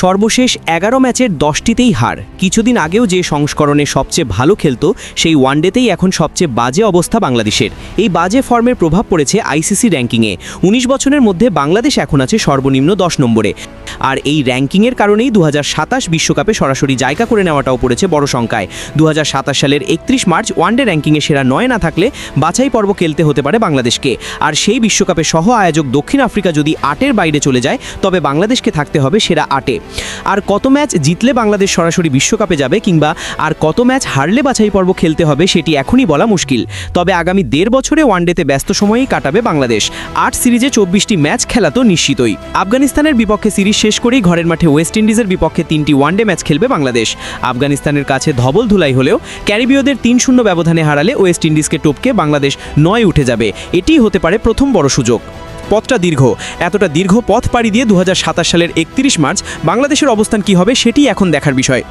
সর্বশেষ ১১ ম্যাচের ১০টিতেই হার। কিছুদিন আগেও যে সংস্করণে সবচেয়ে ভালো খেলত সেই ওয়ানডেতেই এখন সবচেয়ে বাজে অবস্থা বাংলাদেশের। এই বাজে ফর্মের প্রভাব পড়েছে আইসিসি র্যাঙ্কিংয়ে। ১৯ বছরের মধ্যে বাংলাদেশ এখন আছে সর্বনিম্ন ১০ নম্বরে। আর এই র্যাঙ্কিংয়ের কারণেই ২০২৭ বিশ্বকাপে সরাসরি জায়গা করে নেওয়াটাও পড়েছে বড় সংখ্যায়। ২০২৭ সালের ৩১ মার্চ ওয়ানডে র্যাঙ্কিংয়ে সেরা ৯ না থাকলে বাছাই পর্ব খেলতে হতে পারে বাংলাদেশকে। আর সেই বিশ্বকাপে সহ আয়োজক দক্ষিণ আফ্রিকা যদি ৮-এর বাইরে চলে যায় তবে বাংলাদেশকে থাকতে হবে সেরা ৮-এ। আর কত ম্যাচ জিতলে বাংলাদেশ সরাসরি বিশ্বকাপে যাবে কিংবা আর কত ম্যাচ হারলে বাছাই পর্ব খেলতে হবে সেটি এখনই বলা মুশকিল। তবে আগামী ১.৫ বছরে ওয়ানডেতে ব্যস্ত সময়েই কাটাবে বাংলাদেশ। ৮ সিরিজে ২৪টি ম্যাচ খেলা তো নিশ্চিতই। আফগানিস্তানের বিপক্ষে সিরিজ শেষ করেই ঘরের মাঠে ওয়েস্ট ইন্ডিজের বিপক্ষে ৩টি ওয়ানডে ম্যাচ খেলবে বাংলাদেশ। আফগানিস্তানের কাছে ধবল ধুলাই হলেও ক্যারিবীয়দের ৩-০ ব্যবধানে হারালে ওয়েস্ট ইন্ডিজকে টপকে বাংলাদেশ ৯ উঠে যাবে। এটিই হতে পারে প্রথম বড় সুযোগ। পথটা দীর্ঘ। এতটা দীর্ঘ পথ পাড়ি দিয়ে ২০২৭ সালের ৩১ মার্চ বাংলাদেশের অবস্থান কী হবে সেটি এখন দেখার বিষয়।